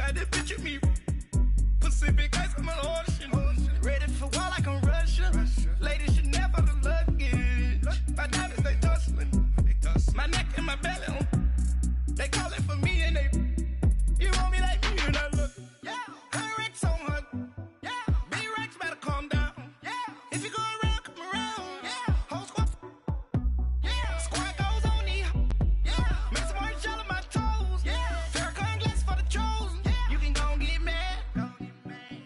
got this bitch with me. Pacific ice, I'm an ocean. Ready for war like I'm Russia. Ladies should never the luggage. My diamonds, they tussling. My neck and my belly. They call it for me and they. You want me like me and I look. Yeah. Her Rex on her. Yeah. B-Rex better calm down. Yeah. If you go around, come around. Yeah. Whole squad. Yeah. Squad goes on me. Yeah. Make some orange gel on my toes. Yeah. Farrakhan glass for the trolls. Yeah. You can go and get mad.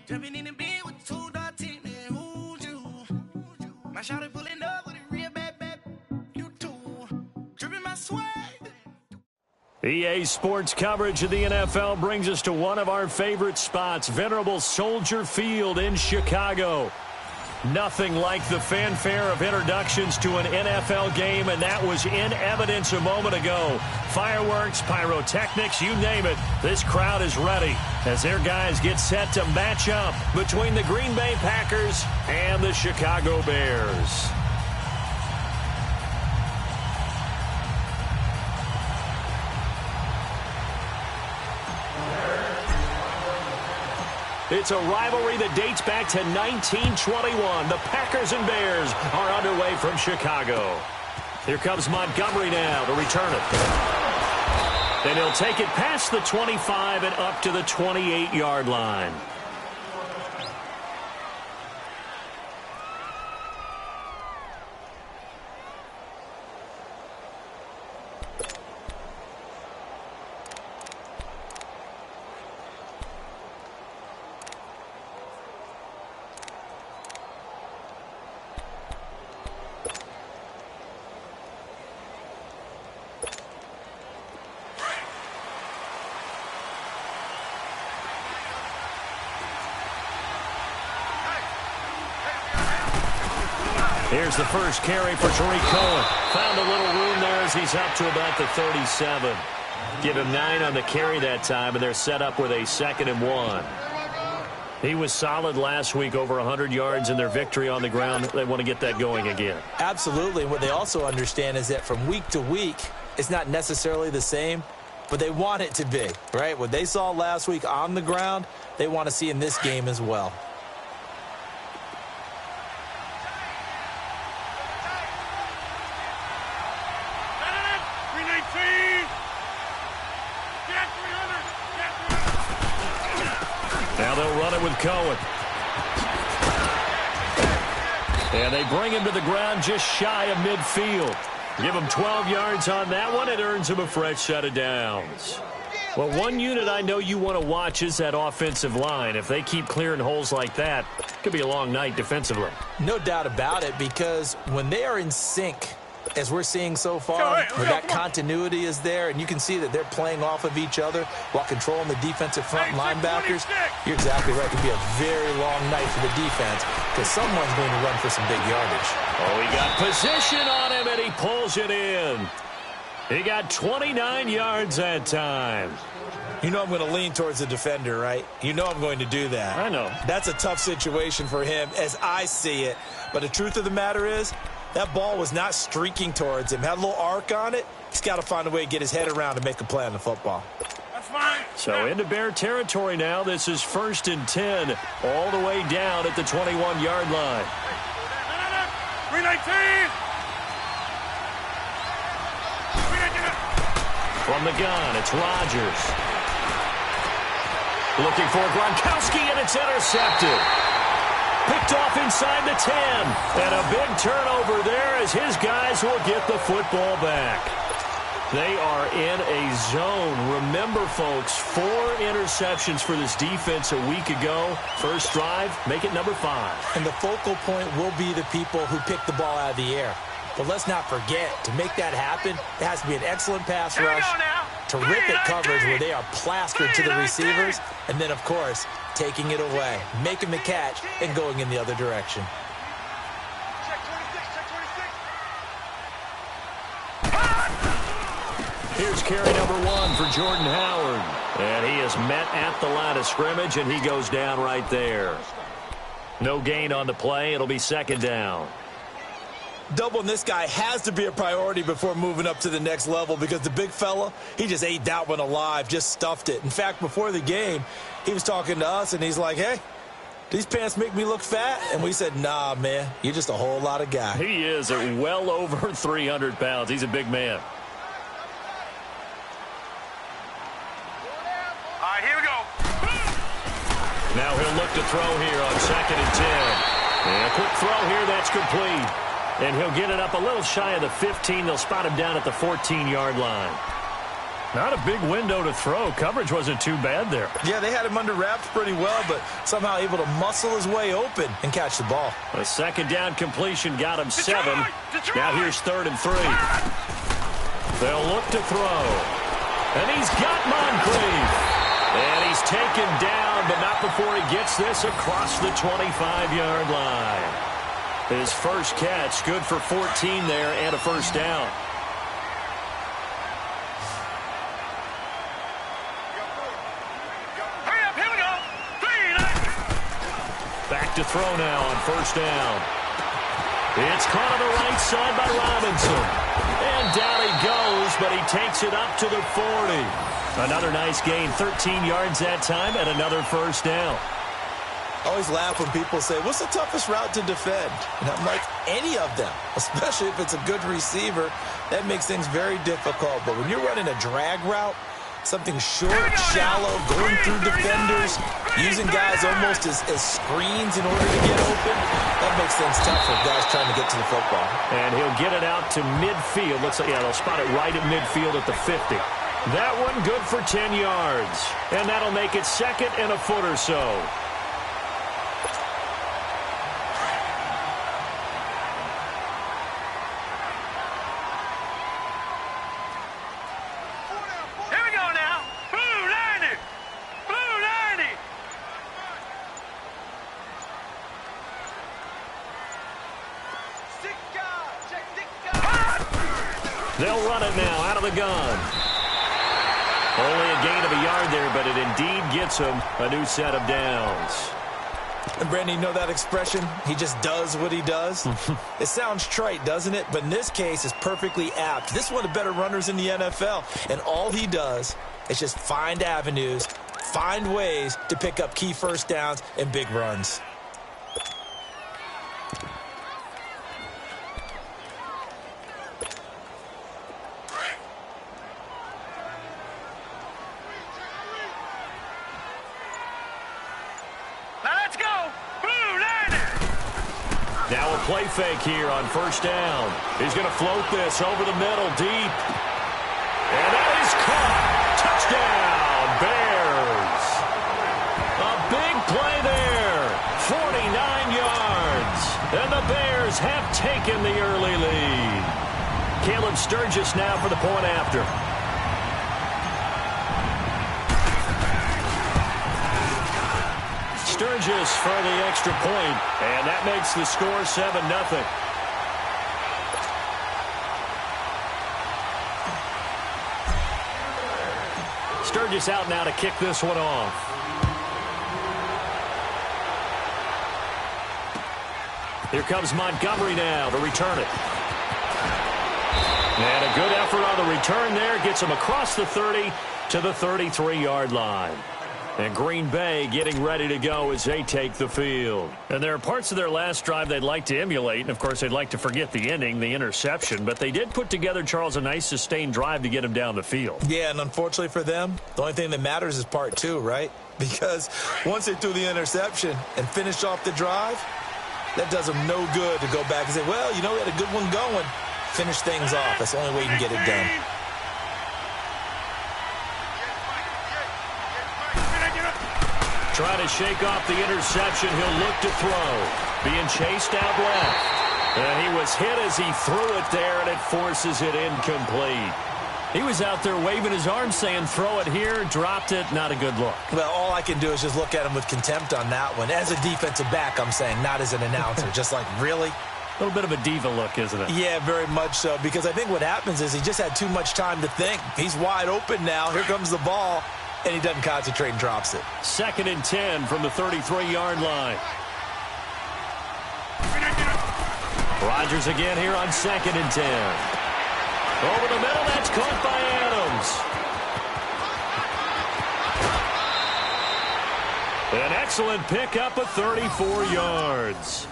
Jumping in the bed with 2 dark teeth, man. Who's you? My shawty pulling up with a real bad. You too. Dripping my swag. EA Sports coverage of the NFL brings us to one of our favorite spots, venerable Soldier Field in Chicago. Nothing like the fanfare of introductions to an NFL game, and that was in evidence a moment ago. Fireworks, pyrotechnics, you name it. This crowd is ready as their guys get set to match up between the Green Bay Packers and the Chicago Bears. It's a rivalry that dates back to 1921. The Packers and Bears are underway from Chicago. Here comes Montgomery now to return it. And he'll take it past the 25 and up to the 28-yard line. Here's the first carry for Tariq Cohen. Found a little room there as he's up to about the 37. Give him 9 on the carry that time, and they're set up with a 2nd and 1. He was solid last week, over 100 yards in their victory on the ground. They want to get that going again. Absolutely. What they also understand is that from week to week, it's not necessarily the same, but they want it to be, right? What they saw last week on the ground, they want to see in this game as well. Now they'll run it with Cohen. And they bring him to the ground just shy of midfield. Give him 12 yards on that one. It earns him a fresh set of downs. Well, one unit I know you want to watch is that offensive line. If they keep clearing holes like that, it could be a long night defensively. No doubt about it, because when they are in sync, as we're seeing so far, where that continuity is there, and you can see that they're playing off of each other while controlling the defensive front linebackers, you're exactly right. It could be a very long night for the defense because someone's going to run for some big yardage. Oh, he got position on him, and he pulls it in. He got 29 yards that time. You know I'm going to lean towards the defender, right? You know I'm going to do that. I know. That's a tough situation for him as I see it. But the truth of the matter is, that ball was not streaking towards him. Had a little arc on it. He's got to find a way to get his head around and make a play on the football. That's fine. So into Bear territory now. This is 1st and 10, all the way down at the 21-yard line. 319. From the gun, it's Rodgers. Looking for Gronkowski, and it's intercepted. Picked off inside the 10. And a big turnover there as his guys will get the football back. They are in a zone. Remember, folks, 4 interceptions for this defense a week ago. First drive, make it number 5. And the focal point will be the people who pick the ball out of the air. But let's not forget, to make that happen, there has to be an excellent pass rush, terrific coverage where they are plastered to the receivers, and then, of course, taking it away, making the catch, and going in the other direction. Here's carry number 1 for Jordan Howard. And he is met at the line of scrimmage, and he goes down right there. No gain on the play. It'll be 2nd down. Doubling this guy has to be a priority before moving up to the next level because the big fella, he just ate that one alive, just stuffed it. In fact, before the game, he was talking to us, and he's like, hey, these pants make me look fat? And we said, nah, man, you're just a whole lot of guy. He is at well over 300 pounds. He's a big man. All right, here we go. Now he'll look to throw here on 2nd and 10. And a quick throw here, that's complete. And he'll get it up a little shy of the 15. They'll spot him down at the 14-yard line. Not a big window to throw. Coverage wasn't too bad there. Yeah, they had him under wraps pretty well, but somehow able to muscle his way open and catch the ball. A 2nd down completion got him 7. Now here's 3rd and 3. They'll look to throw. And he's got Moncrief. And he's taken down, but not before he gets this across the 25-yard line. His first catch, good for 14 there and a first down. Hurry up, here we go. Back to throw now on 1st down. It's caught on the right side by Robinson. And down he goes, but he takes it up to the 40. Another nice gain, 13 yards that time, and another first down. I always laugh when people say, what's the toughest route to defend? And I'm like, any of them, especially if it's a good receiver. That makes things very difficult. But when you're running a drag route, something short, shallow, going through defenders, using guys almost as screens in order to get open, that makes things tough for guys trying to get to the football. And he'll get it out to midfield. Looks like, yeah, they'll spot it right at midfield at the 50. That one good for 10 yards. And that'll make it 2nd and a foot or so. Here we go now. Blue 90. Blue 90. They'll run it now out of the gun. Only a gain of a yard there, but it indeed gets him a new set of downs. And, Brandon, you know that expression? He just does what he does? It sounds trite, doesn't it? But in this case, it's perfectly apt. This is one of the better runners in the NFL. And all he does is just find avenues, find ways to pick up key first downs and big runs. Now a play fake here on 1st down. He's going to float this over the middle deep. And that is caught. Touchdown, Bears. A big play there. 49 yards. And the Bears have taken the early lead. Caleb Sturgis now for the point after. Sturgis for the extra point, and that makes the score 7-0. Sturgis out now to kick this one off. Here comes Montgomery now to return it. And a good effort on the return there gets him across the 30 to the 33-yard line. And Green Bay getting ready to go as they take the field. And there are parts of their last drive they'd like to emulate. And, of course, they'd like to forget the ending, the interception. But they did put together, Charles, a nice sustained drive to get him down the field. Yeah, and unfortunately for them, the only thing that matters is part 2, right? Because once they threw the interception and finished off the drive, that does them no good to go back and say, well, you know, we had a good one going. Finish things off. That's the only way you can get it done. Trying to shake off the interception. He'll look to throw. Being chased out left. And he was hit as he threw it there, and it forces it incomplete. He was out there waving his arms saying, throw it here, dropped it, not a good look. Well, all I can do is just look at him with contempt on that one. As a defensive back, I'm saying, not as an announcer. Just like, really? A little bit of a diva look, isn't it? Yeah, very much so. Because I think what happens is he just had too much time to think. He's wide open now. Here comes the ball. And he doesn't concentrate and drops it. 2nd and 10 from the 33-yard line. Rodgers again here on 2nd and 10. Over the middle, that's caught by Adams. An excellent pickup of 34 yards.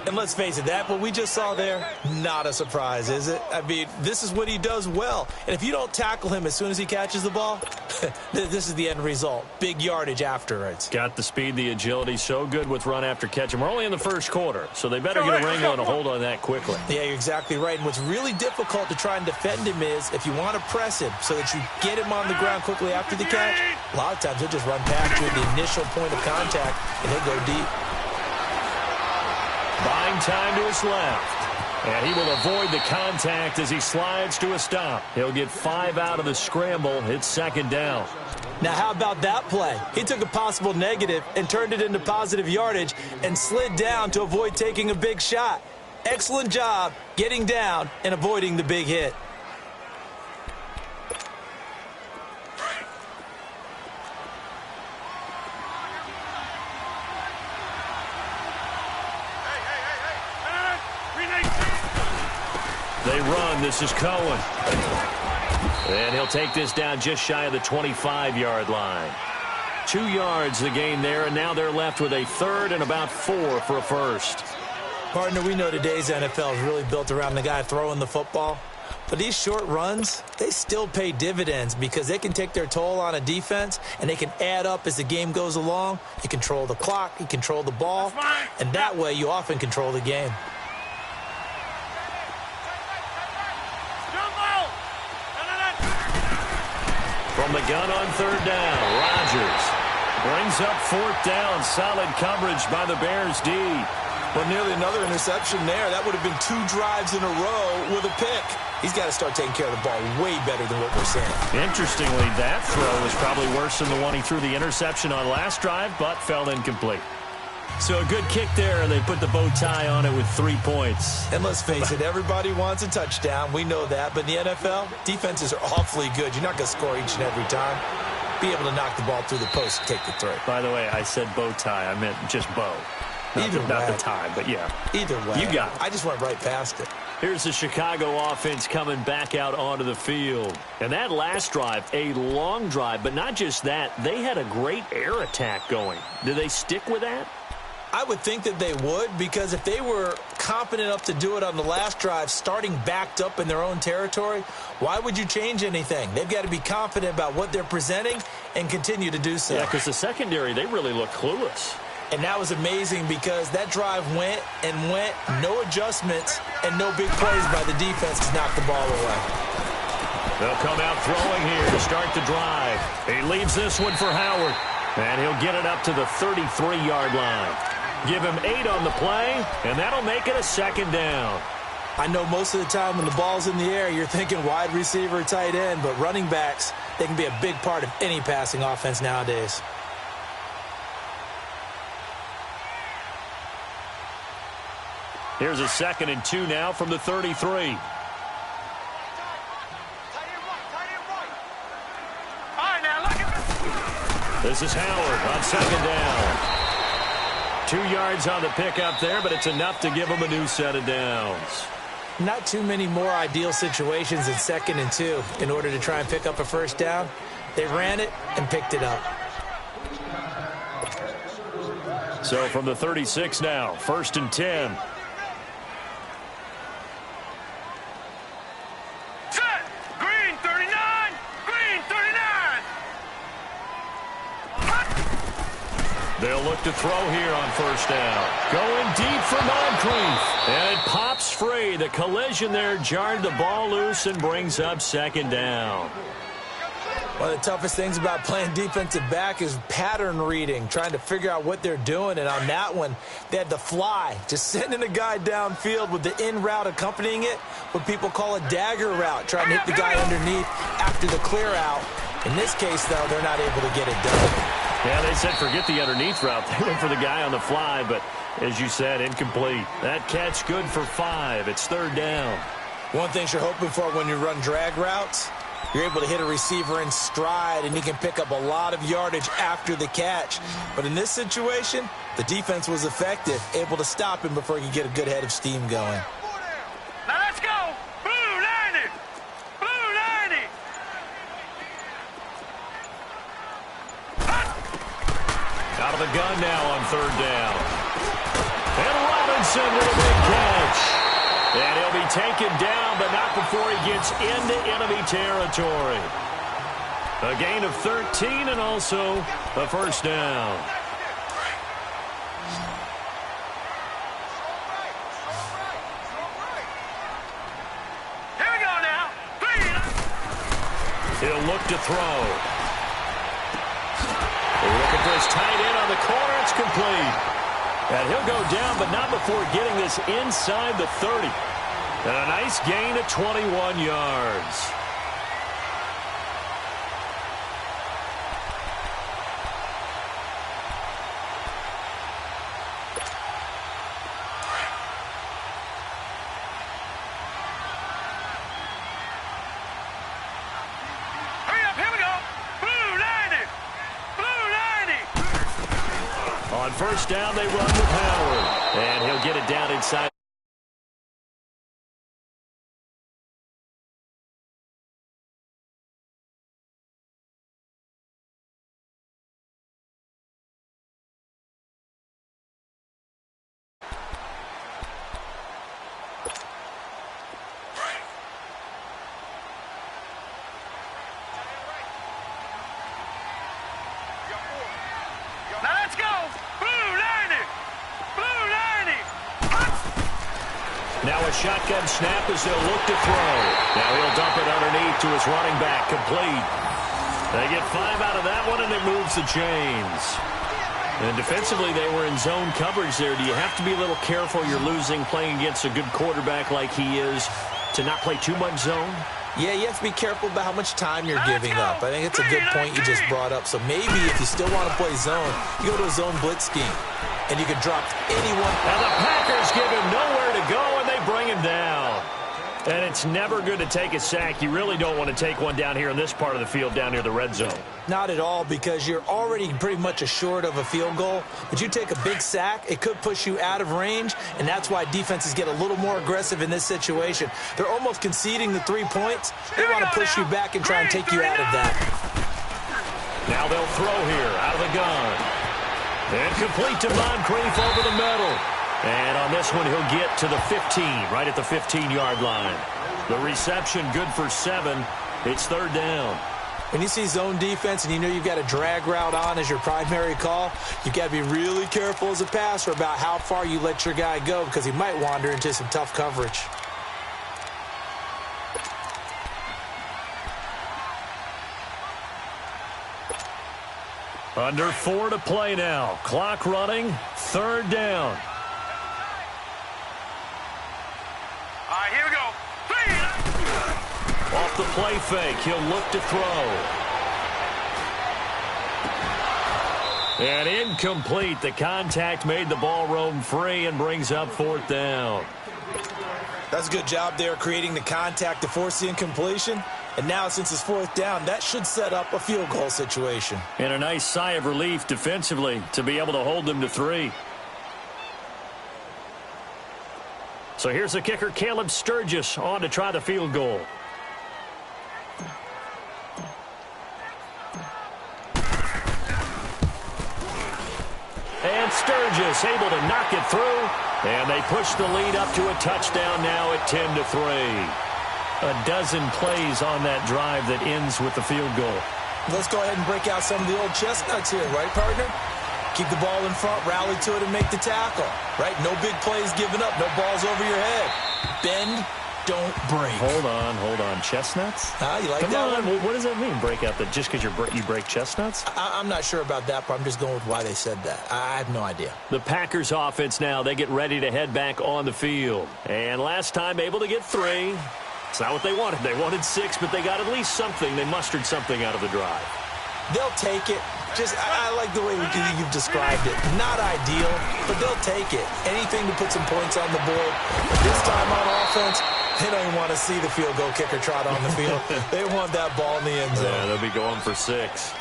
And let's face it, that what we just saw there, not a surprise, is it? I mean, this is what he does well. And if you don't tackle him as soon as he catches the ball, this is the end result. Big yardage afterwards. Got the speed, the agility, so good with run after catch. And we're only in the first quarter, so they better get a wrangle and a hold on that quickly. Yeah, you're exactly right. And what's really difficult to try and defend him is if you want to press him so that you get him on the ground quickly after the catch, a lot of times he'll just run past you at the initial point of contact, and he'll go deep. Buying time to his left. And he will avoid the contact as he slides to a stop. He'll get 5 out of the scramble. It's 2nd down. Now, how about that play? He took a possible negative and turned it into positive yardage and slid down to avoid taking a big shot. Excellent job getting down and avoiding the big hit. They run. This is Cohen. And he'll take this down just shy of the 25-yard line. 2 yards the gain there, and now they're left with a 3rd and about 4 for a first. Partner, we know today's NFL is really built around the guy throwing the football. But these short runs, they still pay dividends because they can take their toll on a defense, and they can add up as the game goes along. You control the clock, you control the ball, and that way you often control the game. From the gun on 3rd down, Rodgers brings up 4th down. Solid coverage by the Bears D. Well, nearly another interception there. That would have been 2 drives in a row with a pick. He's got to start taking care of the ball way better than what we're seeing. Interestingly, that throw was probably worse than the one he threw the interception on last drive, but fell incomplete. So a good kick there, and they put the bow tie on it with 3 points. And let's face it, everybody wants a touchdown. We know that. But in the NFL, defenses are awfully good. You're not going to score each and every time. Be able to knock the ball through the post and take the throw. By the way, I said bow tie. I meant just bow. Not the tie, but yeah. Either way. You got it. I just went right past it. Here's the Chicago offense coming back out onto the field. And that last drive, a long drive, but not just that. They had a great air attack going. Do they stick with that? I would think that they would, because if they were competent enough to do it on the last drive, starting backed up in their own territory, why would you change anything? They've got to be confident about what they're presenting and continue to do so. Yeah, because the secondary, they really look clueless. And that was amazing because that drive went and went, no adjustments, and no big plays by the defense to knock the ball away. They'll come out throwing here to start the drive. He leaves this one for Howard, and he'll get it up to the 33-yard line. Give him 8 on the play, and that'll make it a 2nd down. I know most of the time when the ball's in the air, you're thinking wide receiver, tight end, but running backs, they can be a big part of any passing offense nowadays. Here's a 2nd and 2 now from the 33. This is Howard on 2nd down. 2 yards on the pickup there, but it's enough to give him a new set of downs. Not too many more ideal situations in 2nd and 2 in order to try and pick up a first down. They ran it and picked it up. So from the 36 now, 1st and 10. They'll look to throw here on 1st down. Going deep for Moncrief. And it pops free. The collision there jarred the ball loose and brings up 2nd down. One of the toughest things about playing defensive back is pattern reading, trying to figure out what they're doing. And on that one, they had to fly, just sending a guy downfield with the in route accompanying it, what people call a dagger route, trying to hit the guy underneath after the clear out. In this case, though, they're not able to get it done. Yeah, they said forget the underneath route. They went for the guy on the fly, but as you said, incomplete. That catch good for 5. It's 3rd down. One thing you're hoping for when you run drag routes, you're able to hit a receiver in stride, and he can pick up a lot of yardage after the catch. But in this situation, the defense was effective, able to stop him before he could get a good head of steam going. Out of the gun now on third down. And Robinson with a big catch. And he'll be taken down, but not before he gets into enemy territory. A gain of 13 and also a first down. Here we go now. He'll look to throw. Looking for his tight end on the corner. It's complete. And he'll go down, but not before getting this inside the 30. And a nice gain of 21 yards. Hurry up, here we go. Blue 90. Blue 90. On first down, they run with Howard. And he'll get it down inside. Now let's go. Blue 90. Blue 90. Now a shotgun snap as they'll look to throw. Now he'll dump it underneath to his running back, complete. They get 5 out of that one, and it moves the chains. And defensively, they were in zone coverage there. Do you have to be a little careful? You're losing, playing against a good quarterback like he is, to not play too much zone? Yeah, you have to be careful about how much time you're giving up. I think it's a good point you just brought up. So maybe if you still want to play zone, you go to a zone blitz scheme, and you can drop anyone. And the Packers give him nowhere to go, and they bring him down. And it's never good to take a sack. You really don't want to take one down here in this part of the field, down near the red zone. Not at all, because you're already pretty much assured of a field goal. But you take a big sack, it could push you out of range, and that's why defenses get a little more aggressive in this situation. They're almost conceding the 3 points. They want to push you back and try and take you out of that. Now they'll throw here, out of the gun. And complete to Moncrief over the middle. And on this one, he'll get to the 15, right at the 15-yard line. The reception good for 7. It's third down. When you see zone defense and you know you've got a drag route on as your primary call, you've got to be really careful as a passer about how far you let your guy go, because he might wander into some tough coverage. Under 4 to play now. Clock running. Third down. All right, here we go. Off the play fake, he'll look to throw. And incomplete. The contact made the ball roam free and brings up fourth down. That's a good job there creating the contact to force the incompletion. And now, since it's fourth down, that should set up a field goal situation. And a nice sigh of relief defensively to be able to hold them to 3. So here's the kicker, Caleb Sturgis, on to try the field goal. And Sturgis able to knock it through. And they push the lead up to a touchdown now at 10-3. A dozen plays on that drive that ends with the field goal. Let's go ahead and break out some of the old chestnuts here, right, partner? Keep the ball in front, rally to it, and make the tackle, right? No big plays given up, no balls over your head. Bend, don't break. Hold on. Chestnuts? You like Come that on. one? What does that mean, break out? That just because you break chestnuts? I'm not sure about that, but I'm just going with why they said that. I have no idea. The Packers offense now, they get ready to head back on the field. And last time able to get 3. It's not what they wanted. They wanted 6, but they got at least something. They mustered something out of the drive. They'll take it. I like the way you've described it. Not ideal, but they'll take it. Anything to put some points on the board. But this time on offense, they don't even want to see the field goal kicker trot on the field. They want that ball in the end zone. Yeah, they'll be going for 6.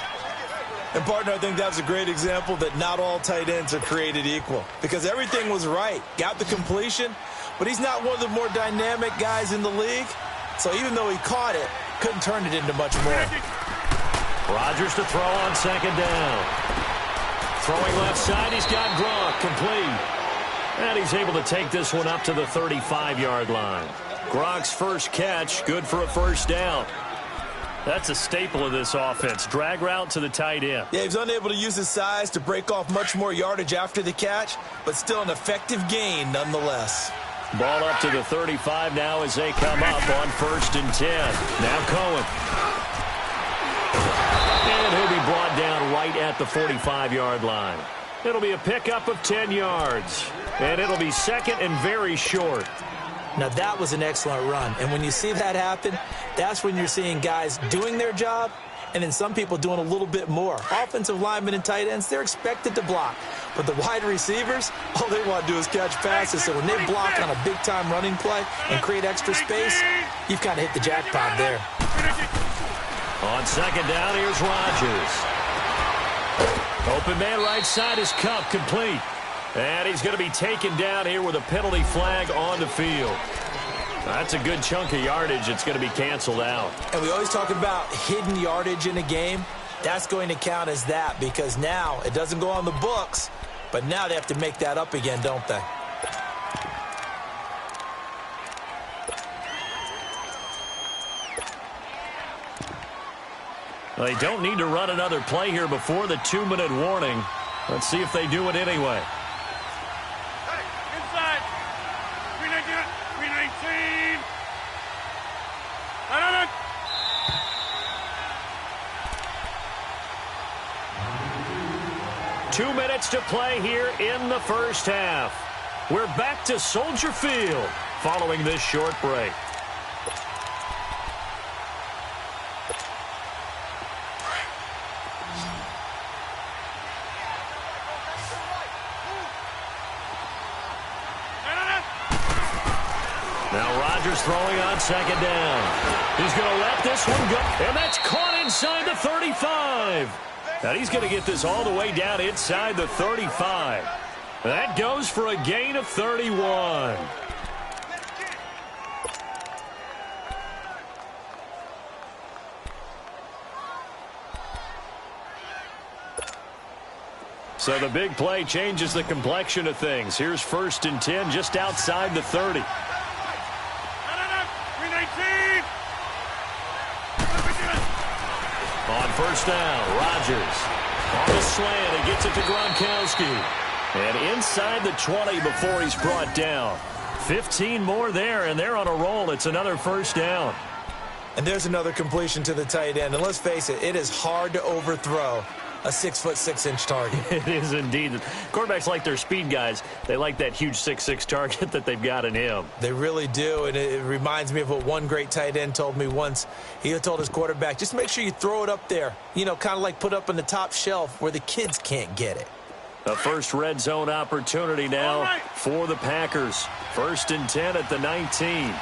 And, partner, I think that's a great example that not all tight ends are created equal, because everything was right. Got the completion, but he's not one of the more dynamic guys in the league. So even though he caught it, couldn't turn it into much more. Rodgers to throw on second down. Throwing left side, he's got Gronk, complete. And he's able to take this one up to the 35-yard line. Gronk's first catch, good for a first down. That's a staple of this offense. Drag route to the tight end. Yeah, he's unable to use his size to break off much more yardage after the catch, but still an effective gain nonetheless. Ball up to the 35 now as they come up on 1st and 10. Now Cohen. And he'll be brought down right at the 45-yard line. It'll be a pickup of 10 yards. And it'll be second and very short. Now, that was an excellent run. And when you see that happen, that's when you're seeing guys doing their job and then some people doing a little bit more. Offensive linemen and tight ends, they're expected to block. But the wide receivers, all they want to do is catch passes. So when they block on a big-time running play and create extra space, you've kind of hit the jackpot there. On second down, here's Rodgers. Open man right side is Cup, complete. And he's going to be taken down here with a penalty flag on the field. That's a good chunk of yardage. It's going to be canceled out. And we always talk about hidden yardage in a game. That's going to count as that because now it doesn't go on the books, but now they have to make that up again, don't they? Well, they don't need to run another play here before the 2-minute warning. Let's see if they do it anyway. 2 minutes to play here in the first half. We're back to Soldier Field following this short break. Now Rodgers throwing on second down. He's going to let this one go, and that's caught inside the 35. And he's going to get this all the way down inside the 35. That goes for a gain of 31. So the big play changes the complexion of things. Here's 1st and 10 just outside the 30. On first down, Rodgers on the slant. He gets it to Gronkowski. And inside the 20 before he's brought down. 15 more there, and they're on a roll. It's another first down. And there's another completion to the tight end. And let's face it, it is hard to overthrow a 6'6" target. It is indeed. Quarterbacks like their speed guys. They like that huge 6'6" target that they've got in him. They really do, and it reminds me of what one great tight end told me once. He told his quarterback, just make sure you throw it up there, you know, kind of like put up on the top shelf where the kids can't get it. A first red zone opportunity now for the Packers. 1st and 10 at the 19.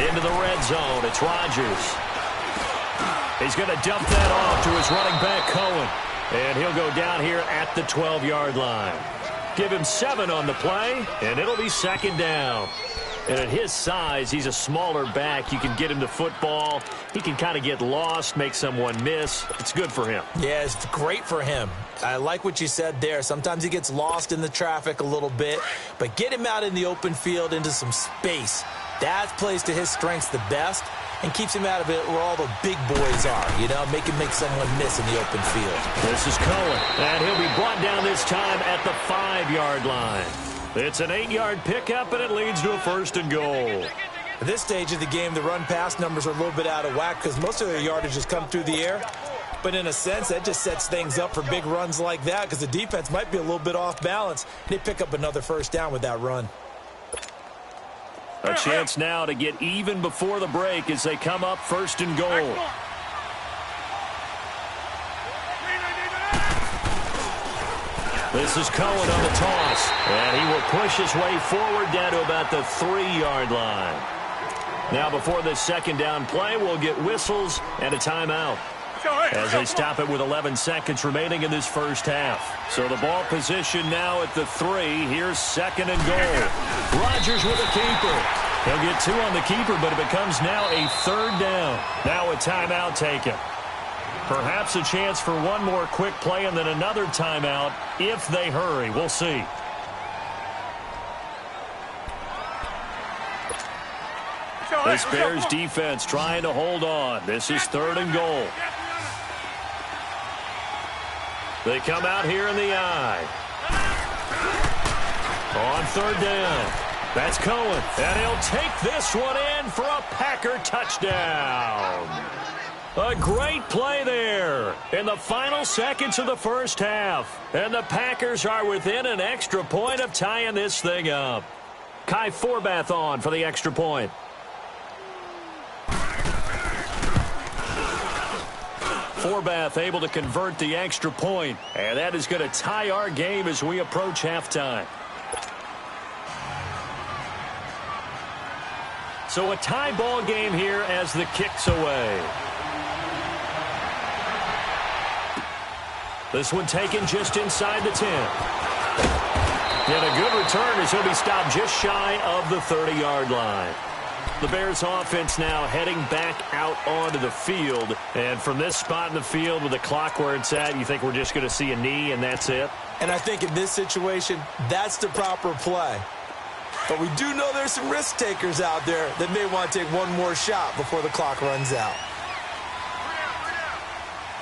Into the red zone. It's Rodgers. He's going to dump that off to his running back, Cohen. And he'll go down here at the 12-yard line. Give him 7 on the play, and it'll be second down. And at his size, he's a smaller back. You can get him the football. He can kind of get lost, make someone miss. It's good for him. Yeah, it's great for him. I like what you said there. Sometimes he gets lost in the traffic a little bit, but get him out in the open field into some space. That plays to his strengths the best and keeps him out of it where all the big boys are, you know, make someone miss in the open field. This is Cohen, and he'll be brought down this time at the 5-yard line. It's an 8-yard pickup, and it leads to a 1st and goal. At this stage of the game, the run-pass numbers are a little bit out of whack because most of their yardage has come through the air. But in a sense, that just sets things up for big runs like that because the defense might be a little bit off balance. They pick up another first down with that run. A chance now to get even before the break as they come up 1st and goal. This is Cohen on the toss, and he will push his way forward down to about the 3-yard line. Now before this second down play, we'll get whistles and a timeout as they stop it with 11 seconds remaining in this first half. So the ball position now at the 3. Here's 2nd and goal. Rodgers with a keeper. He'll get 2 on the keeper, but it becomes now a 3rd down. Now a timeout taken. Perhaps a chance for one more quick play and then another timeout if they hurry. We'll see. This Bears defense trying to hold on. This is 3rd and goal. They come out here in the eye. On 3rd down. That's Cohen. And he'll take this one in for a Packer touchdown. A great play there in the final seconds of the first half. And the Packers are within an extra point of tying this thing up. Kai Forbath on for the extra point. Forbath able to convert the extra point, and that is going to tie our game as we approach halftime. So a tie ball game here as the kick's away. This one taken just inside the 10. And a good return as he'll be stopped just shy of the 30-yard line. The Bears offense now heading back out onto the field. And from this spot in the field with the clock where it's at, you think we're just going to see a knee and that's it? And I think in this situation, that's the proper play. But we do know there's some risk takers out there that may want to take one more shot before the clock runs out.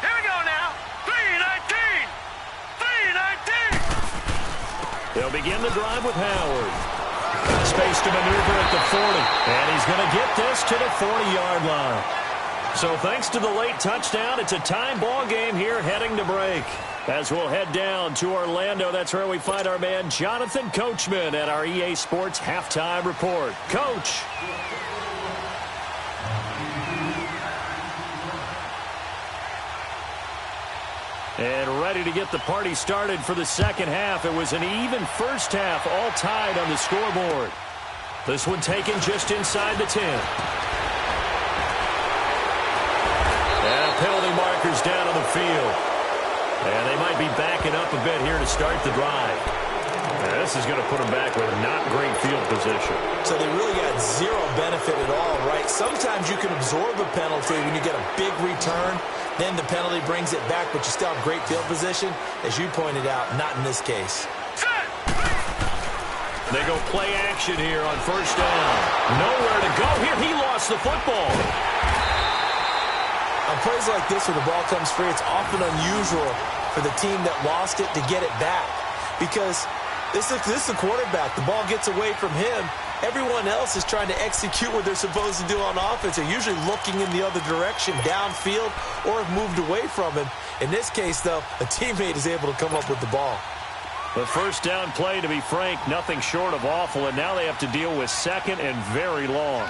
Here we go now. 3:19. 3:19. They'll begin the drive with Howard. Space to maneuver at the 40. And he's going to get this to the 40-yard line. So thanks to the late touchdown, it's a time ball game here heading to break. As we'll head down to Orlando, that's where we find our man Jonathan Coachman at our EA Sports Halftime Report. Coach. And ready to get the party started for the second half. It was an even first half, all tied on the scoreboard. This one taken just inside the 10. And penalty markers down on the field. And they might be backing up a bit here to start the drive. And this is going to put them back with not great field position. So they really got zero benefit at all, right? Sometimes you can absorb a penalty when you get a big return. Then the penalty brings it back, but you still have great field position. As you pointed out, not in this case. They go play action here on first down. Nowhere to go here. He lost the football. On plays like this where the ball comes free, it's often unusual for the team that lost it to get it back. Because this is the quarterback. The ball gets away from him. Everyone else is trying to execute what they're supposed to do on offense. They're usually looking in the other direction, downfield, or have moved away from him. In this case, though, a teammate is able to come up with the ball. The first down play, to be frank, nothing short of awful, and now they have to deal with second and very long.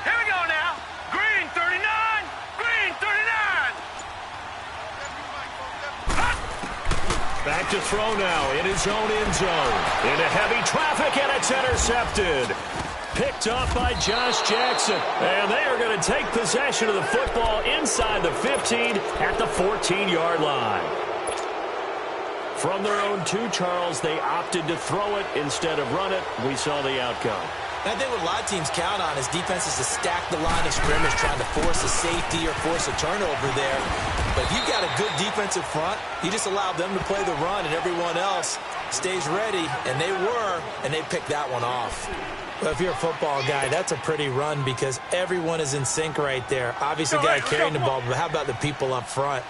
Here we go now. Green 39. Green 39. Back to throw now in his own end zone. Into heavy traffic, and it's intercepted. Picked off by Josh Jackson. And they are going to take possession of the football inside the 15 at the 14-yard line. From their own 2, Charles, they opted to throw it instead of run it. We saw the outcome. I think what a lot of teams count on is defenses to stack the line of scrimmage, trying to force a safety or force a turnover there. But if you've got a good defensive front, you just allow them to play the run, and everyone else stays ready, and they picked that one off. Well, if you're a football guy, that's a pretty run because everyone is in sync right there. Obviously, guy carrying the ball, but how about the people up front?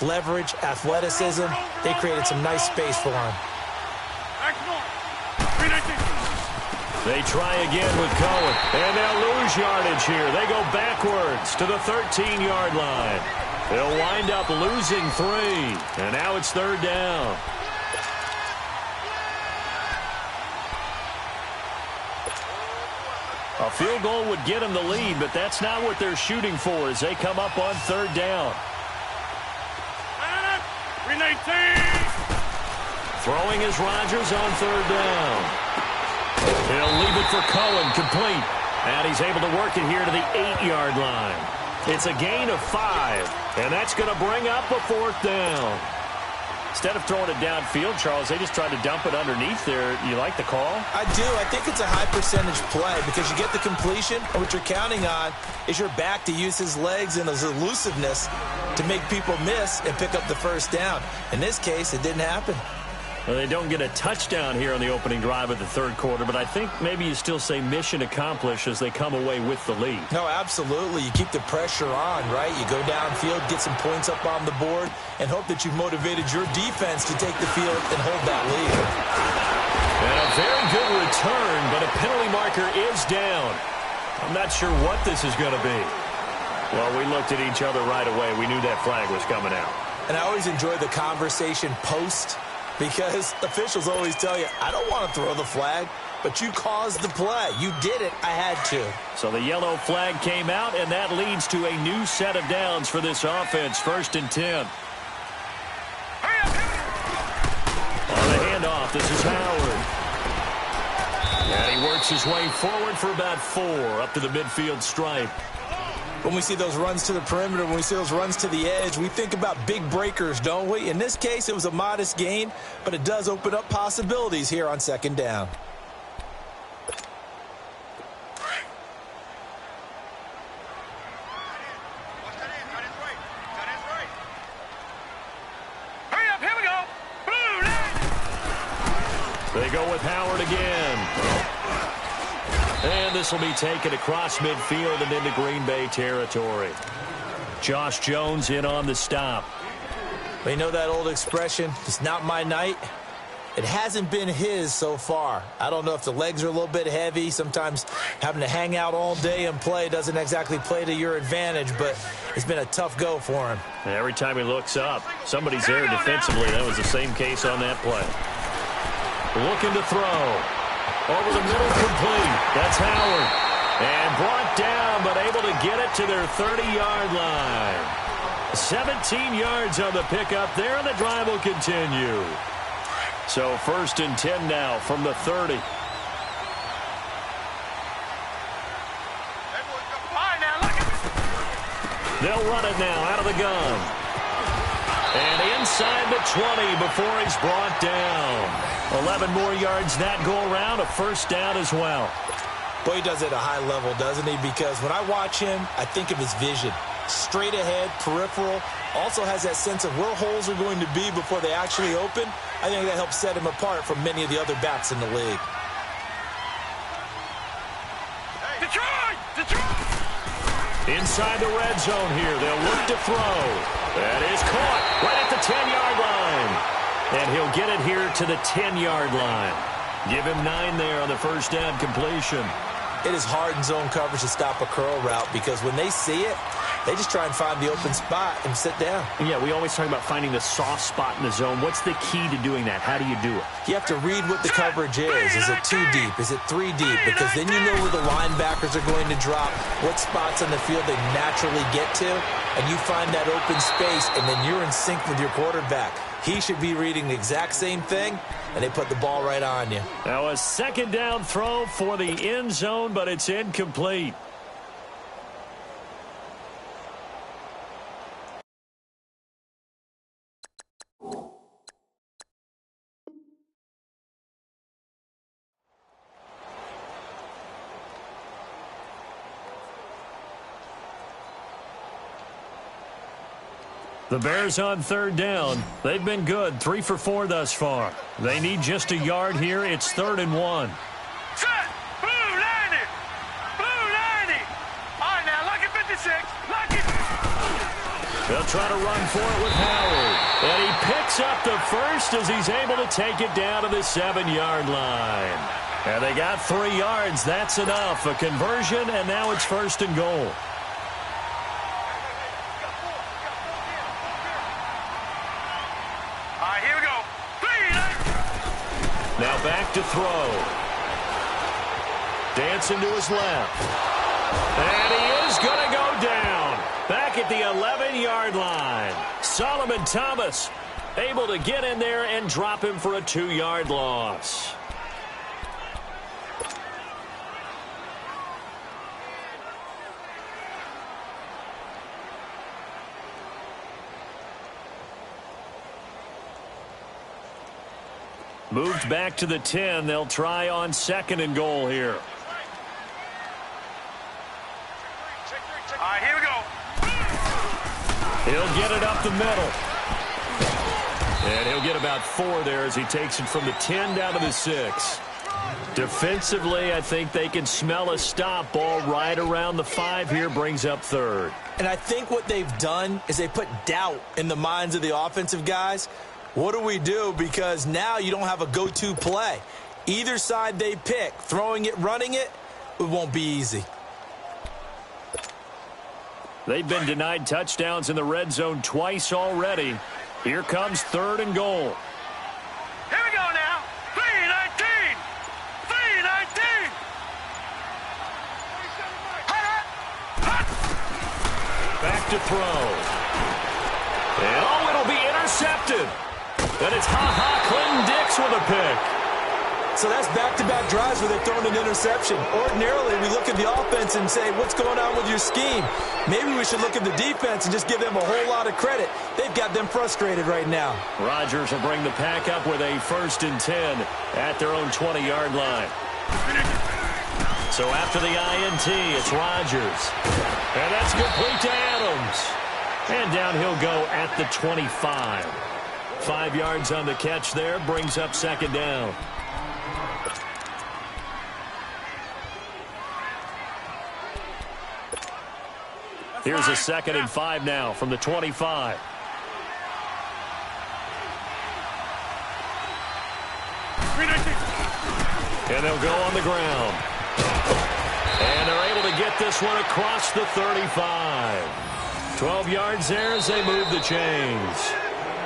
Leverage, athleticism, they created some nice space for him. They try again with Cohen, and they'll lose yardage here. They go backwards to the 13-yard line. They'll wind up losing 3, and now it's 3rd down. A field goal would get them the lead, but that's not what they're shooting for as they come up on 3rd down. 3:19. Throwing is Rodgers on 3rd down. He'll leave it for Cohen, complete. And he's able to work it here to the 8-yard line. It's a gain of 5, and that's going to bring up a 4th down. Instead of throwing it downfield, Charles, they just tried to dump it underneath there. You like the call? I do. I think it's a high percentage play because you get the completion, and what you're counting on is your back to use his legs and his elusiveness to make people miss and pick up the first down. In this case, it didn't happen. Well, they don't get a touchdown here on the opening drive of the third quarter, but I think maybe you still say mission accomplished as they come away with the lead. No, absolutely. You keep the pressure on, right? You go downfield, get some points up on the board, and hope that you've motivated your defense to take the field and hold that lead. And a very good return, but a penalty marker is down. I'm not sure what this is going to be. Well, we looked at each other right away. We knew that flag was coming out. And I always enjoy the conversation post, because officials always tell you, I don't want to throw the flag, but you caused the play. You did it. I had to. So the yellow flag came out, and that leads to a new set of downs for this offense. 1st and 10. On the handoff, this is Howard. And he works his way forward for about 4 up to the midfield stripe. When we see those runs to the perimeter, when we see those runs to the edge, we think about big breakers, don't we? In this case, it was a modest gain, but it does open up possibilities here on 2nd down. Hurry up, here we go. They go with Howard again. And this will be taken across midfield and into Green Bay territory. Josh Jones in on the stop. Well, you know that old expression, it's not my night. It hasn't been his so far. I don't know if the legs are a little bit heavy. Sometimes having to hang out all day and play doesn't exactly play to your advantage, but it's been a tough go for him. And every time he looks up, somebody's there defensively. That was the same case on that play. Looking to throw. Over the middle, complete. That's Howard. And brought down, but able to get it to their 30-yard line. 17 yards on the pickup there, and the drive will continue. So 1st and 10 now from the 30. They'll run it now out of the gun. And inside the 20 before he's brought down. 11 more yards that go around, a 1st down as well. Boy, he does it at a high level, doesn't he? Because when I watch him, I think of his vision. Straight ahead, peripheral, also has that sense of where holes are going to be before they actually open. I think that helps set him apart from many of the other backs in the league. Detroit! Detroit! Inside the red zone here, they'll look to throw. That is caught right at the 10-yard line. And he'll get it here to the 10-yard line. Give him 9 there on the 1st down completion. It is hard in zone coverage to stop a curl route because when they see it, they just try and find the open spot and sit down. Yeah, we always talk about finding the soft spot in the zone. What's the key to doing that? How do you do it? You have to read what the coverage is. Is it 2 deep? Is it 3 deep? Because then you know where the linebackers are going to drop, what spots on the field they naturally get to, and you find that open space, and then you're in sync with your quarterback. He should be reading the exact same thing, and they put the ball right on you. Now a 2nd down throw for the end zone, but it's incomplete. The Bears on 3rd down. They've been good, 3 for 4 thus far. They need just a yard here. It's 3rd and 1. Set! Blue 90! Blue 90! All right, now, lucky 56. Lucky! They'll try to run for it with Howard. And he picks up the first as he's able to take it down to the 7-yard line. And they got 3 yards. That's enough. A conversion, and now it's 1st and goal. Now back to throw. Dancing to his left. And he is going to go down. Back at the 11-yard line. Solomon Thomas able to get in there and drop him for a 2-yard loss. Moved back to the 10. They'll try on 2nd and goal here. All right, here we go. He'll get it up the middle. And he'll get about 4 there as he takes it from the 10 down to the 6. Defensively, I think they can smell a stop. Ball right around the 5 here, brings up 3rd. And I think what they've done is they put doubt in the minds of the offensive guys. What do we do? Because now you don't have a go-to play. Either side they pick, throwing it, running it, it won't be easy. They've been denied touchdowns in the red zone twice already. Here comes 3rd and goal. Here we go now. 3-19. 3-19. Back to throw. And oh, it'll be intercepted. And it's Clinton-Dix with a pick. So that's back-to-back drives where they're throwing an interception. Ordinarily, we look at the offense and say, what's going on with your scheme? Maybe we should look at the defense and just give them a whole lot of credit. They've got them frustrated right now. Rodgers will bring the pack up with a 1st and 10 at their own 20-yard line. So after the INT, it's Rodgers. And that's complete to Adams. And down he'll go at the 25. 5 yards on the catch there, brings up 2nd down. Here's a 2nd and 5 now from the 25. And they'll go on the ground. And they're able to get this one across the 35. 12 yards there as they move the chains.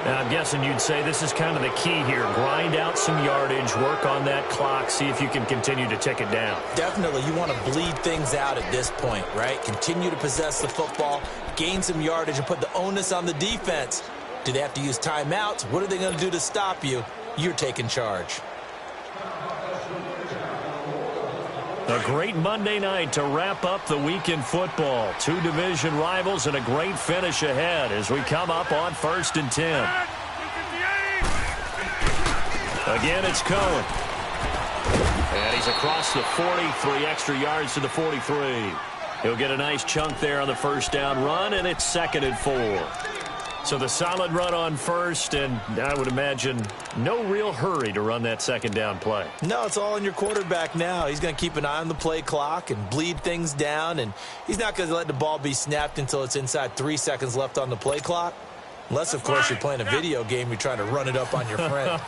Now, I'm guessing you'd say this is kind of the key here. Grind out some yardage, work on that clock, see if you can continue to tick it down. Definitely. You want to bleed things out at this point, right? Continue to possess the football, gain some yardage, and put the onus on the defense. Do they have to use timeouts? What are they going to do to stop you? You're taking charge. A great Monday night to wrap up the week in football. 2 division rivals and a great finish ahead as we come up on 1st and 10. Again, it's Cohen. And he's across the 40, 3 extra yards to the 43. He'll get a nice chunk there on the 1st down run, and it's 2nd and 4. So the solid run on 1st, and I would imagine no real hurry to run that 2nd down play. No, it's all on your quarterback now. He's going to keep an eye on the play clock and bleed things down, and he's not going to let the ball be snapped until it's inside 3 seconds left on the play clock. Unless, of course, you're playing a video game, you're trying to run it up on your friend.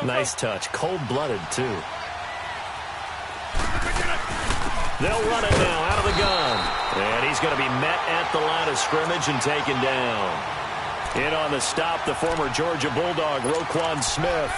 Nice touch. Cold-blooded, too. They'll run it now out of the gun. And he's going to be met at the line of scrimmage and taken down. In on the stop, the former Georgia Bulldog, Roquan Smith.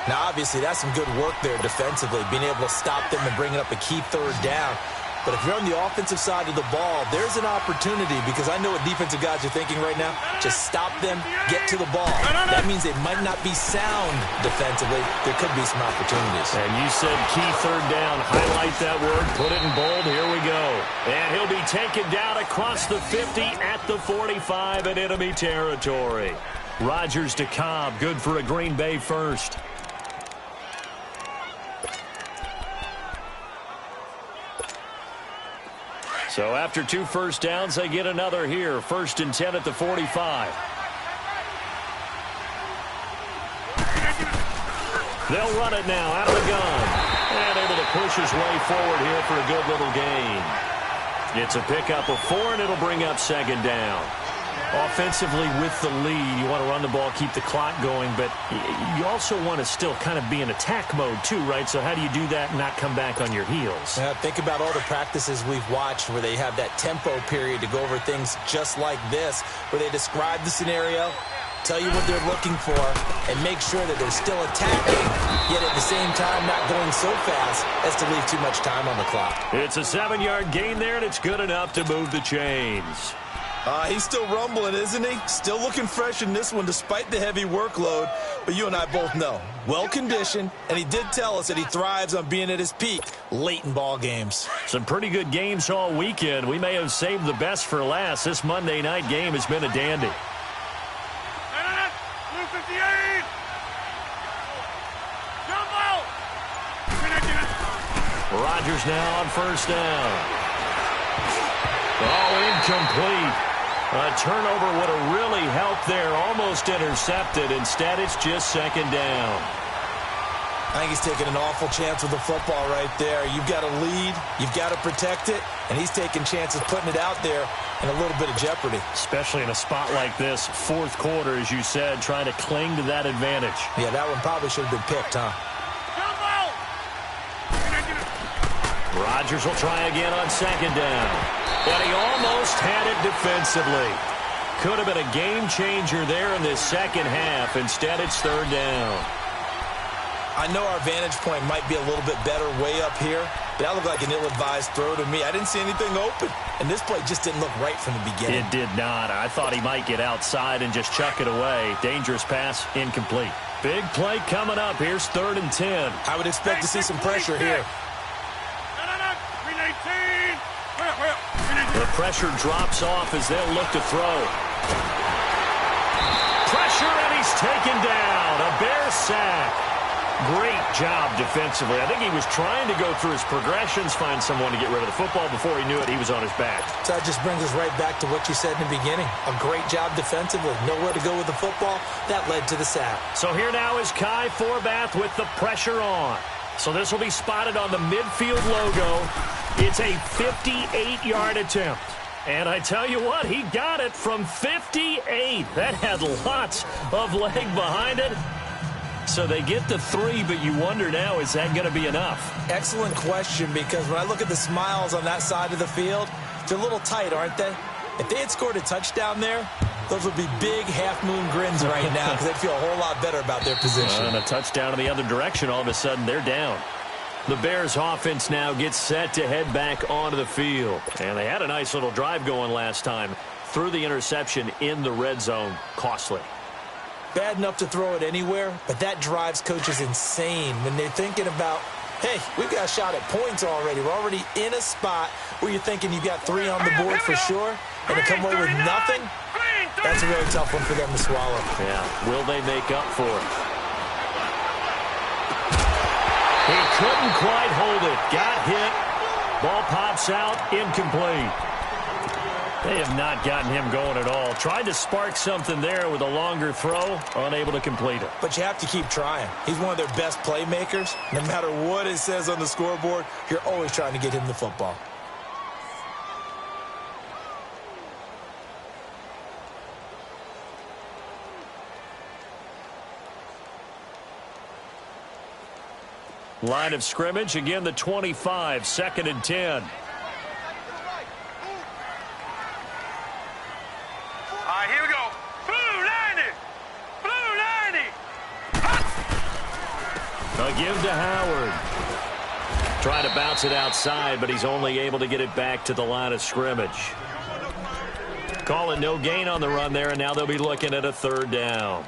Now, obviously, that's some good work there defensively, being able to stop them and bringing up a key 3rd down. But if you're on the offensive side of the ball, there's an opportunity, because I know what defensive guys are thinking right now. Just stop them, get to the ball. That means they might not be sound defensively. There could be some opportunities. And you said key 3rd down. Highlight that word. Put it in bold. Here we go. And he'll be taken down across the 50 at the 45 in enemy territory. Rodgers to Cobb. Good for a Green Bay 1st. So after 2 1st downs, they get another here. 1st and 10 at the 45. They'll run it now out of the gun. And able to push his way forward here for a good little gain. It's a pickup of 4, and it'll bring up 2nd down. Offensively with the lead, you want to run the ball, keep the clock going, but you also want to still kind of be in attack mode too, right? So how do you do that and not come back on your heels? Yeah, think about all the practices we've watched where they have that tempo period to go over things just like this, where they describe the scenario, tell you what they're looking for, and make sure that they're still attacking, yet at the same time not going so fast as to leave too much time on the clock. It's a 7-yard gain there, and it's good enough to move the chains. He's still rumbling, isn't he? Still looking fresh in this one despite the heavy workload. But you and I both know, well-conditioned, and he did tell us that he thrives on being at his peak late in ball games. Some pretty good games all weekend. We may have saved the best for last. This Monday night game has been a dandy. Rodgers now on first down. Oh, incomplete. A turnover would have really helped there. Almost intercepted. Instead, it's just second down. I think he's taking an awful chance with the football right there. You've got a lead. You've got to protect it. And he's taking chances putting it out there in a little bit of jeopardy. Especially in a spot like this, fourth quarter, as you said, trying to cling to that advantage. Yeah, that one probably should have been picked, huh? Rodgers will try again on second down. But he almost had it defensively. Could have been a game changer there in this second half. Instead, it's third down. I know our vantage point might be a little bit better way up here, but that looked like an ill-advised throw to me. I didn't see anything open, and this play just didn't look right from the beginning. It did not. I thought he might get outside and just chuck it away. Dangerous pass, incomplete. Big play coming up. Here's 3rd and 10. I would expect to see some pressure here. The pressure drops off as they'll look to throw. Pressure, and he's taken down. A Bear sack. Great job defensively. I think he was trying to go through his progressions, find someone to get rid of the football. Before he knew it, he was on his back. So that just brings us right back to what you said in the beginning. A great job defensively. Nowhere to go with the football. That led to the sack. So here now is Kai Forbath with the pressure on. So this will be spotted on the midfield logo. It's a 58-yard attempt. And I tell you what, he got it from 58. That had lots of leg behind it. So they get the 3, but you wonder now, is that going to be enough? Excellent question, because when I look at the smiles on that side of the field, they're a little tight, aren't they? If they had scored a touchdown there, those would be big half-moon grins right now because they'd feel a whole lot better about their position. And a touchdown in the other direction, all of a sudden they're down. The Bears offense now gets set to head back onto the field. And they had a nice little drive going last time. Threw the interception in the red zone. Costly. Bad enough to throw it anywhere, but that drives coaches insane when they're thinking about, hey, we've got a shot at points already. We're already in a spot where you're thinking you've got 3 on the board for sure, and to come away with nothing, that's a really tough one for them to swallow. Yeah, will they make up for it? He couldn't quite hold it. Got hit. Ball pops out, incomplete. They have not gotten him going at all. Tried to spark something there with a longer throw, unable to complete it. But you have to keep trying. He's one of their best playmakers. No matter what it says on the scoreboard, you're always trying to get him the football. Line of scrimmage, again the 25, 2nd and 10. Here we go. Blue 90. Blue 90. A give to Howard. Trying to bounce it outside, but he's only able to get it back to the line of scrimmage. Call it no gain on the run there, and now they'll be looking at a 3rd down.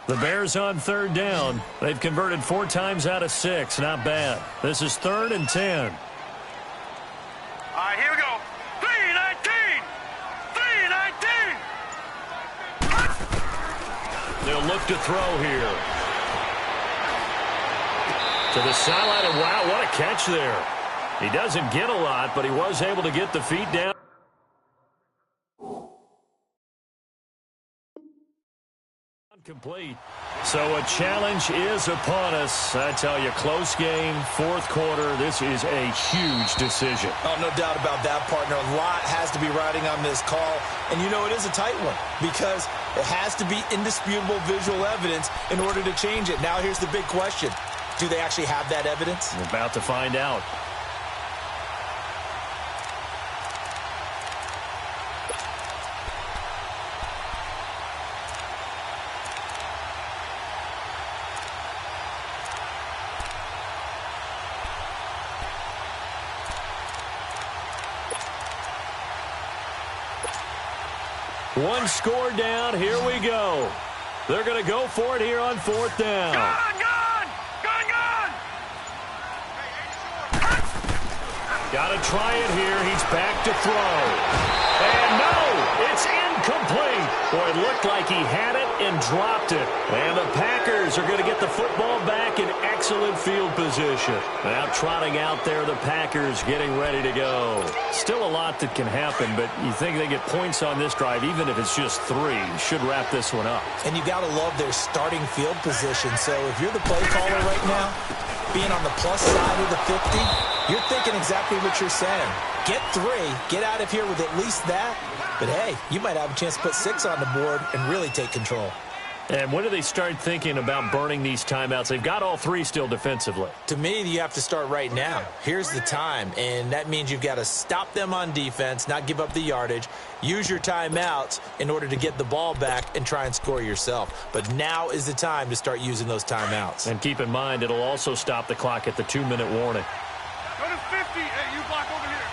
The Bears on 3rd down. They've converted 4 times out of 6. Not bad. This is 3rd and 10. Here we go. 319. 319. They'll look to throw here. To the sideline, and wow, what a catch there. He doesn't get a lot, but he was able to get the feet down. Complete. So a challenge is upon us. I tell you, close game, 4th quarter. This is a huge decision. Oh, no doubt about that, partner. A lot has to be riding on this call. And you know it is a tight one because it has to be indisputable visual evidence in order to change it. Now here's the big question. Do they actually have that evidence? We're about to find out. One score down. Here we go. They're going to go for it here on 4th down. Gone. Got to try it here. He's back to throw. And no, Boy, it looked like he had it and dropped it. And the Packers are going to get the football back in excellent field position. Now trotting out there, the Packers getting ready to go. Still a lot that can happen, but you think they get points on this drive, even if it's just 3. Should wrap this one up. And you got to love their starting field position. So if you're the play caller right now, being on the plus side of the 50, you're thinking exactly what you're saying. Get 3, get out of here with at least that. But, hey, you might have a chance to put 6 on the board and really take control. And when do they start thinking about burning these timeouts? They've got all 3 still defensively. To me, you have to start right now. Here's the time, and that means you've got to stop them on defense, not give up the yardage, use your timeouts in order to get the ball back and try and score yourself. But now is the time to start using those timeouts. And keep in mind, it'll also stop the clock at the 2-minute warning. Go to 50. Hey, you block over here.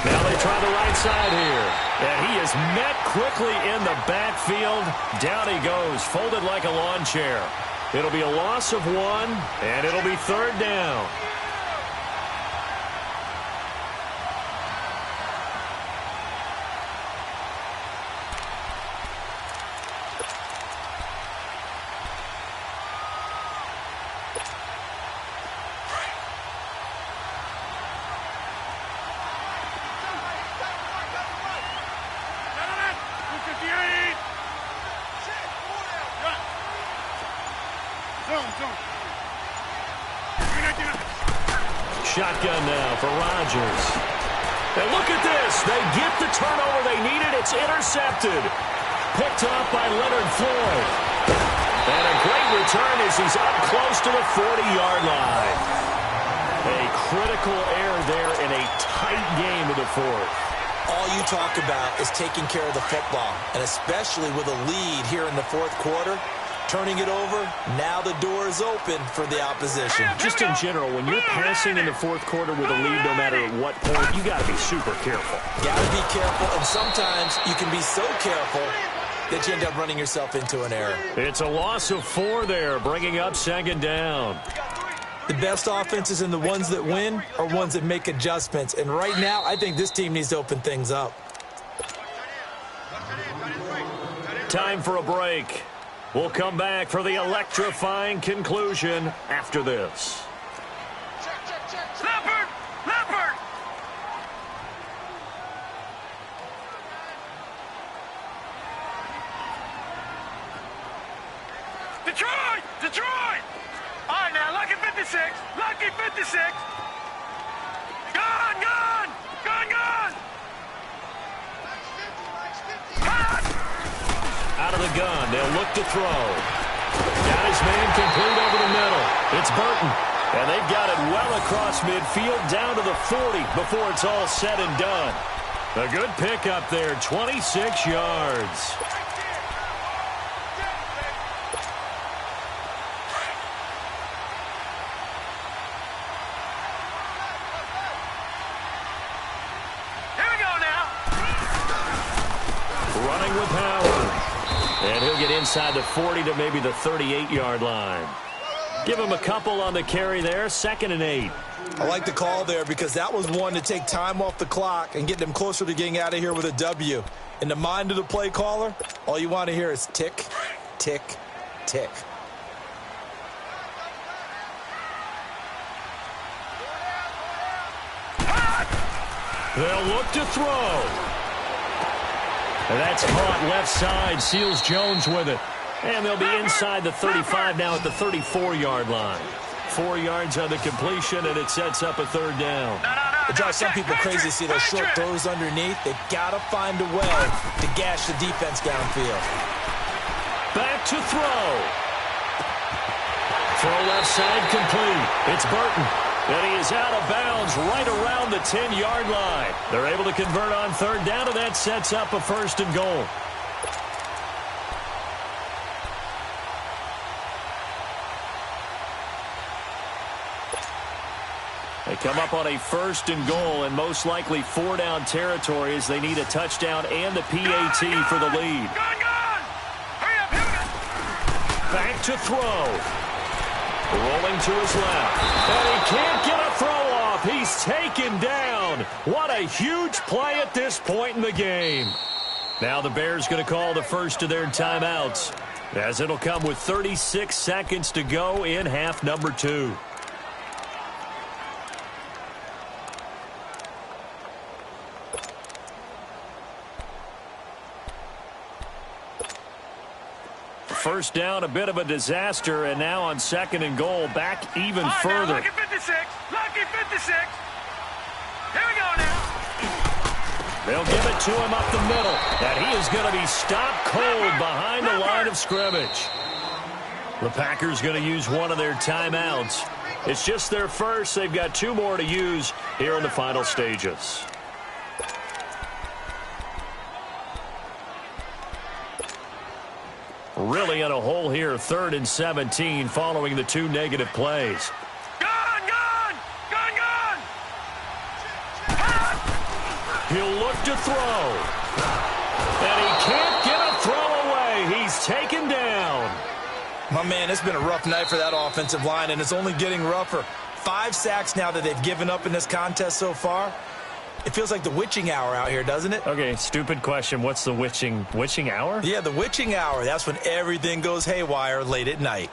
Now they try the right side here. And he is met quickly in the backfield. Down he goes, folded like a lawn chair. It'll be a loss of 1, and it'll be 3rd down. Shotgun now for Rodgers. And look at this. They get the turnover they needed. It's intercepted. Picked off by Leonard Floyd. And a great return as he's up close to the 40-yard line. A critical error there in a tight game of the 4th. All you talk about is taking care of the football, and especially with a lead here in the 4th quarter. Turning it over, now the door is open for the opposition. Just in general, when you're passing in the 4th quarter with a lead, no matter at what point, you got to be super careful. Got to be careful, and sometimes you can be so careful that you end up running yourself into an error. It's a loss of 4 there, bringing up 2nd down. The best offenses and the ones that win are ones that make adjustments, and right now, I think this team needs to open things up. Time for a break. We'll come back for the electrifying conclusion after this. Leopard! Leopard! Detroit! Detroit! All right, now, lucky 56. Lucky 56. Gone, gone! Gone, gone! Out of the gun, they'll look to throw. Got his man complete over the middle. It's Burton. And they've got it well across midfield down to the 40 before it's all said and done. A good pickup there, 26 yards. Here we go now. Running with Howard. And he'll get inside the 40 to maybe the 38-yard line. Give him a couple on the carry there, 2nd and 8. I like the call there because that was one to take time off the clock and get them closer to getting out of here with a W. In the mind of the play caller, all you want to hear is tick, tick, tick. They'll look to throw. And that's caught left side. Seals Jones with it. And they'll be inside the 35 now at the 34-yard line. 4 yards on the completion, and it sets up a 3rd down. It drives some people crazy to see those short throws underneath. They've got to find a way to gash the defense downfield. Back to throw. Throw left side complete. It's Burton. And he is out of bounds right around the 10-yard line. They're able to convert on 3rd down, and that sets up a 1st and goal. They come up on a 1st and goal, and most likely 4-down territory as they need a touchdown and the PAT for the lead. Hurry up, here we go. Back to throw. Rolling to his left. And he can't get a throw off He's taken down. What a huge play at this point in the game. Now the Bears going to call the first of their timeouts, as it'll come with 36 seconds to go in half number 2. First down, a bit of a disaster, and now on 2nd and goal, back even further. Lucky 56. Lucky 56. Here we go now. They'll give it to him up the middle, and he is going to be stopped cold behind the line of scrimmage. The Packers going to use one of their timeouts. It's just their first. They've got 2 more to use here in the final stages. Really in a hole here, 3rd and 17, following the 2 negative plays. Gone! He'll look to throw. And he can't get a throw away. He's taken down. My man, it's been a rough night for that offensive line, and it's only getting rougher. 5 sacks now that they've given up in this contest so far. It feels like the witching hour out here, doesn't it? Okay, stupid question. What's the witching hour? Yeah, the witching hour. That's when everything goes haywire late at night.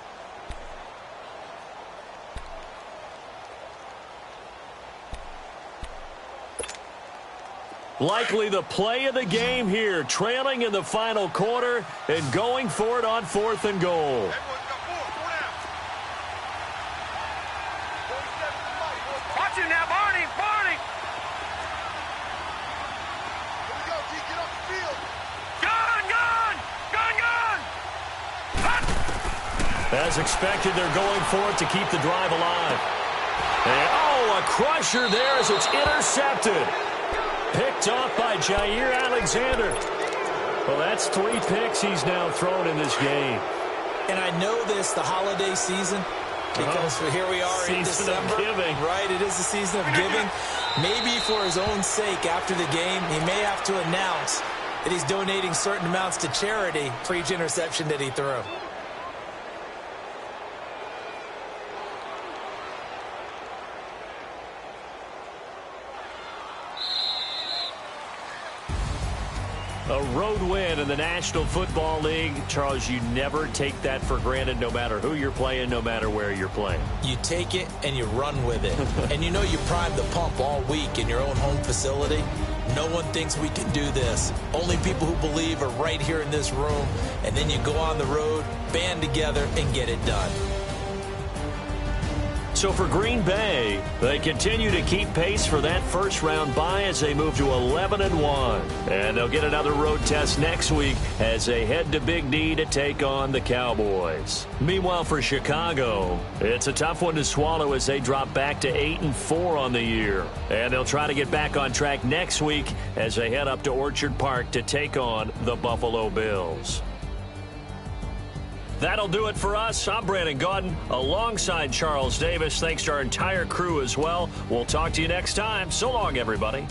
Likely the play of the game here, trailing in the final quarter and going for it on 4th and goal. Watch him now, Barney. As expected, they're going for it to keep the drive alive. And, a crusher there as it's intercepted. Picked off by Jair Alexander. Well, that's 3 picks he's now thrown in this game. And I know this, the holiday season, because here we are in December. Of giving. Right, it is the season of giving. Maybe for his own sake after the game, he may have to announce that he's donating certain amounts to charity for each interception that he threw. A road win in the National Football League. Charles, you never take that for granted, no matter who you're playing, no matter where you're playing. You take it and you run with it. And you know you primed the pump all week in your own home facility. No one thinks we can do this. Only people who believe are right here in this room. And then you go on the road, band together, and get it done. So for Green Bay, they continue to keep pace for that first-round bye as they move to 11-1. And they'll get another road test next week as they head to Big D to take on the Cowboys. Meanwhile, for Chicago, it's a tough one to swallow as they drop back to 8-4 on the year. And they'll try to get back on track next week as they head up to Orchard Park to take on the Buffalo Bills. That'll do it for us. I'm Brandon Gaudin alongside Charles Davis. Thanks to our entire crew as well. We'll talk to you next time. So long, everybody.